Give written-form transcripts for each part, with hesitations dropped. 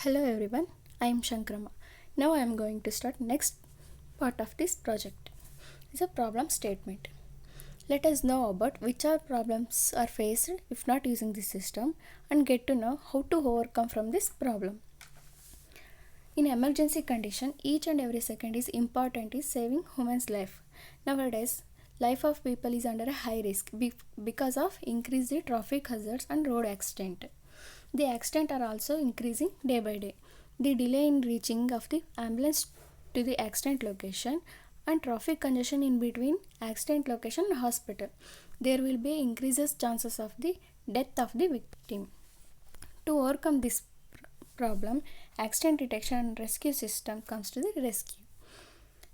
Hello everyone, I am Shankrama. Now I am going to start next part of this project. It's a problem statement. Let us know about which are problems are faced if not using this system and get to know how to overcome from this problem. In emergency condition, each and every second is important in saving human's life. Nowadays, life of people is under a high risk because of increased traffic hazards and road accident. The accidents are also increasing day by day. The delay in reaching of the ambulance to the accident location and traffic congestion in between accident location and hospital. There will be increases chances of the death of the victim. To overcome this problem, accident detection and rescue system comes to the rescue.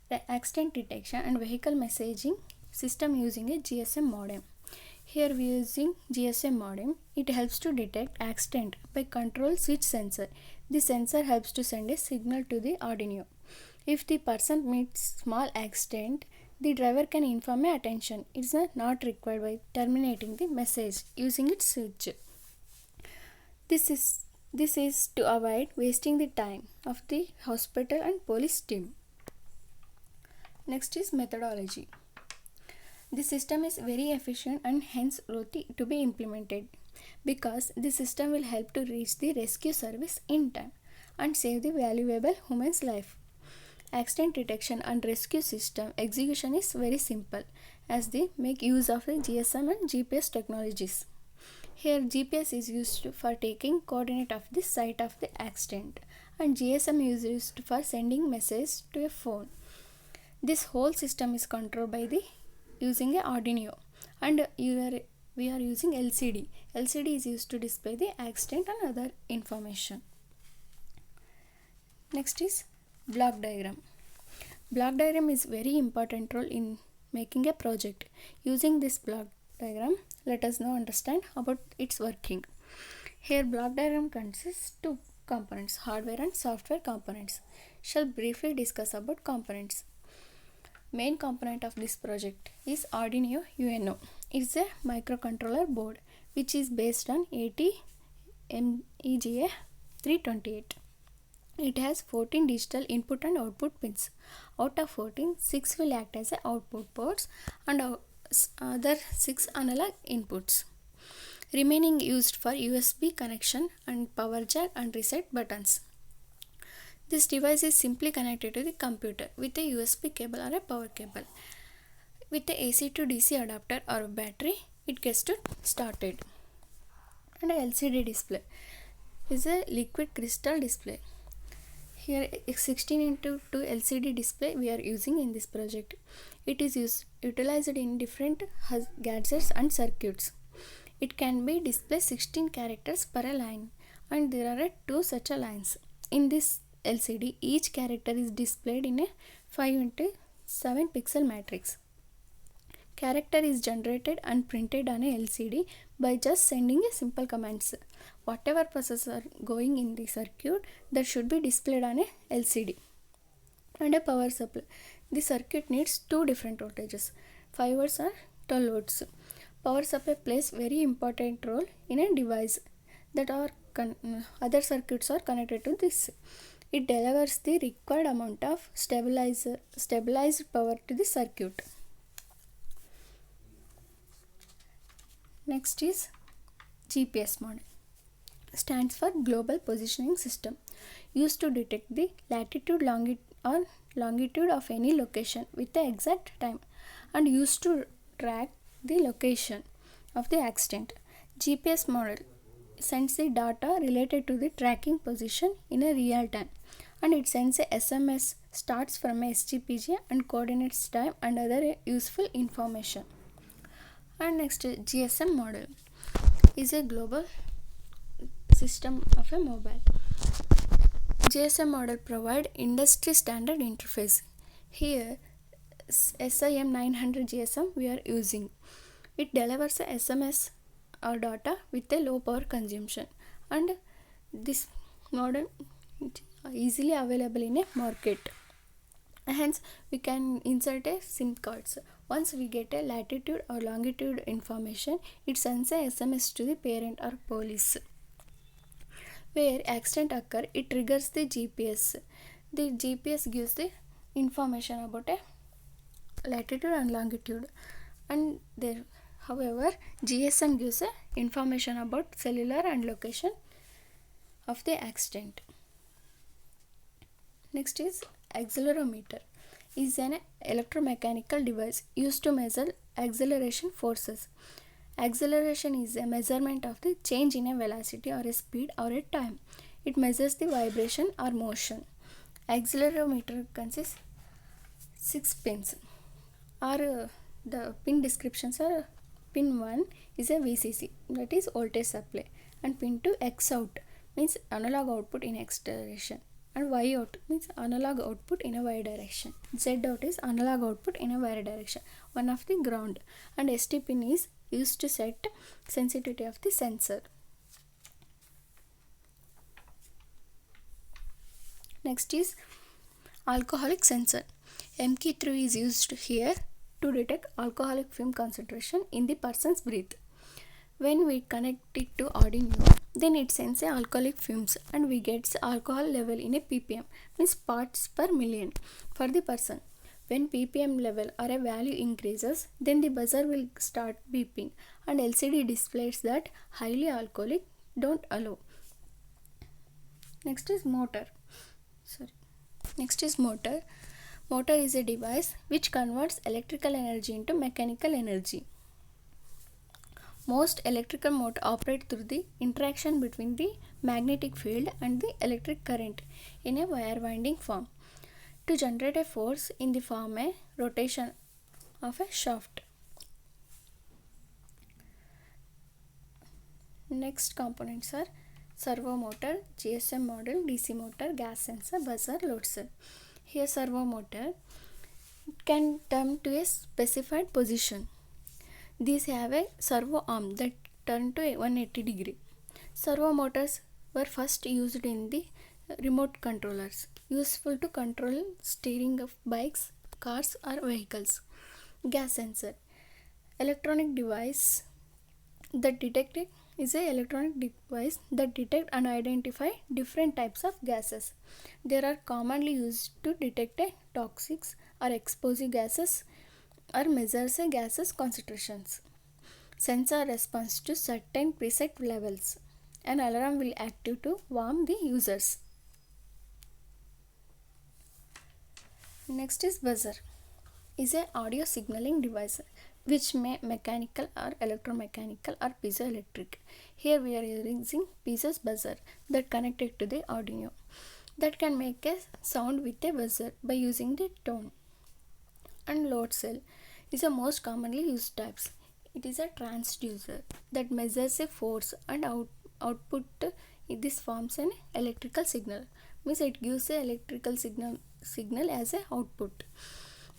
The accident detection and vehicle messaging system using a GSM modem. Here we are using GSM modem. It helps to detect accident by control switch sensor. The sensor helps to send a signal to the Arduino. If the person meets small accident, the driver can inform a attention. It is not required by terminating the message using its switch. This is to avoid wasting the time of the hospital and police team. Next is methodology. The system is very efficient and hence worthy to be implemented because the system will help to reach the rescue service in time and save the valuable human's life. Accident detection and rescue system execution is very simple as they make use of the GSM and GPS technologies. Here GPS is used for taking coordinate of the site of the accident and GSM is used for sending message to a phone. This whole system is controlled by the using a Arduino and we are using LCD. LCD is used to display the accident and other information. Next is block diagram. Block diagram is very important role in making a project. Using this block diagram, let us now understand about its working. Here block diagram consists two components, hardware and software components. Shall briefly discuss about components. Main component of this project is Arduino UNO. It's a microcontroller board which is based on ATmega 328. It has 14 digital input and output pins. Out of 14, 6 will act as output ports and other 6 analog inputs. Remaining used for USB connection and power jack and reset buttons. This device is simply connected to the computer with a USB cable or a power cable. With the AC to DC adapter or battery, it gets started. And a LCD display is a liquid crystal display. Here 16:2 LCD display we are using in this project. It is utilized in different gadgets and circuits. It can be displayed 16 characters per line and there are 2 such lines. In this LCD, each character is displayed in a 5x7 pixel matrix. Character is generated and printed on a LCD by just sending a simple commands. Whatever processes are going in the circuit, that should be displayed on a LCD. And a power supply. The circuit needs 2 different voltages, 5 volts or 12 volts. Power supply plays very important role in a device that are other circuits are connected to this. It delivers the required amount of stabilized power to the circuit. Next is GPS model. Stands for Global Positioning System. Used to detect the latitude, longitude of any location with the exact time and used to track the location of the accident. GPS model sends the data related to the tracking position in a real time and it sends a SMS starts from a SGPG and coordinates time and other useful information. And next GSM model is a global system of a mobile. GSM model provide industry standard interface. Here SIM 900 GSM we are using. It delivers a SMS or data with a low power consumption and this model easily available in a market. Hence we can insert a SIM cards. Once we get a latitude or longitude information, it sends a SMS to the parent or police. Where accident occur, it triggers the GPS. The GPS gives the information about a latitude and longitude, and there, however, GSM gives a information about cellular and location of the accident. Next is accelerometer. Is an electromechanical device used to measure acceleration forces. Acceleration is a measurement of the change in a velocity or a speed or a time. It measures the vibration or motion. Accelerometer consists 6 pins. The pin descriptions are: pin 1 is a VCC, that is voltage supply, and pin 2 X out means analog output in X direction, and Y out means analog output in a Y direction. Z out is analog output in a Y direction, one of the ground, and ST pin is used to set sensitivity of the sensor. Next is alcoholic sensor. MK3 is used here to detect alcoholic film concentration in the person's breath. When we connect it to Arduino, then it sends a alcoholic fumes and we get the alcohol level in a ppm, means parts per million, for the person. When ppm level or a value increases, then the buzzer will start beeping and LCD displays that highly alcoholic, don't allow. Next is motor. Motor is a device which converts electrical energy into mechanical energy. Most electrical motor operate through the interaction between the magnetic field and the electric current in a wire winding form to generate a force in the form a rotation of a shaft. Next components are servo motor, GSM module, DC motor, gas sensor, buzzer, load cell. Here servo motor can turn to a specified position. These have a servo arm that turn to a 180 degree. Servo motors were first used in the remote controllers, useful to control steering of bikes, cars or vehicles. Gas sensor, electronic device that detected is an electronic device that detect and identify different types of gases. They are commonly used to detect a toxics or explosive gases or measures a gases concentrations. Sensor responds to certain preset levels. An alarm will active to warn the users. Next is buzzer. Is a audio signaling device which may mechanical or electromechanical or piezoelectric. Here we are using piezo's buzzer that connected to the Arduino that can make a sound with a buzzer by using the tone. And load cell is the most commonly used types. It is a transducer that measures a force and output. This forms an electrical signal, means it gives a electrical signal as a output.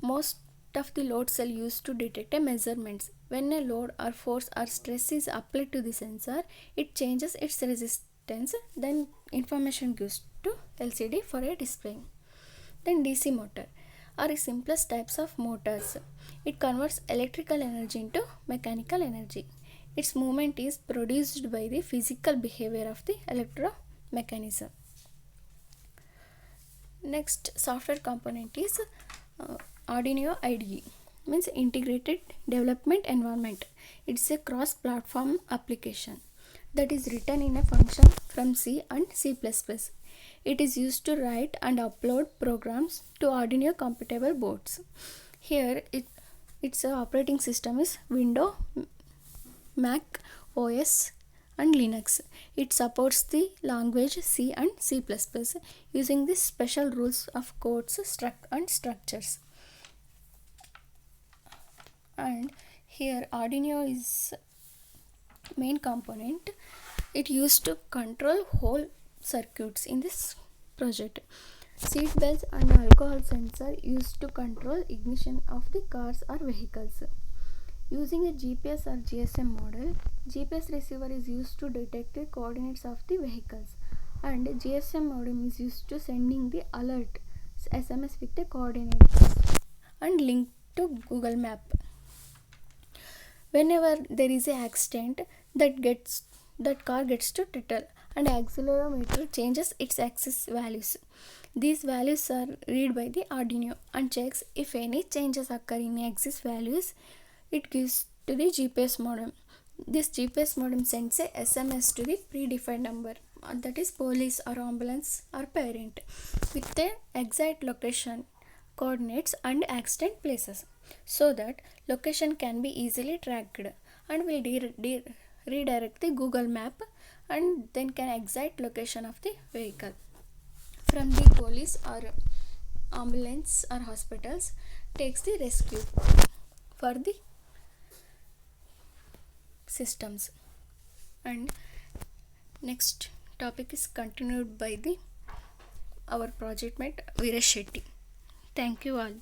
Most of the load cell used to detect a measurements. When a load or force or stress is applied to the sensor, it changes its resistance, then information goes to LCD for a display. Then DC motor are the simplest types of motors. It converts electrical energy into mechanical energy. Its movement is produced by the physical behavior of the electromechanism. Next software component is Arduino IDE, means Integrated Development Environment. It's a cross-platform application that is written in a function from C and C++. It is used to write and upload programs to Arduino compatible boards. Here its operating system is Windows, Mac OS and Linux. It supports the language C and C++ using the special rules of codes and structures. And here Arduino is main component. It used to control whole circuits in this project. Seat belts and alcohol sensor used to control ignition of the cars or vehicles. Using a GPS or GSM model, GPS receiver is used to detect the coordinates of the vehicles, and GSM modem is used to sending the alert SMS with the coordinates and link to Google Map. Whenever there is an accident, that car gets to tittle and accelerometer changes its axis values. These values are read by the Arduino and checks if any changes occur in axis values. It gives to the GPS modem. This GPS modem sends a SMS to the predefined number, that is police or ambulance or parent, with the exact location, coordinates and accident places, so that location can be easily tracked, and will redirect the Google map and then can exact location of the vehicle. From the police or ambulance or hospitals takes the rescue for the systems. And next topic is continued by the our project mate Veeresh Shetty. Thank you all.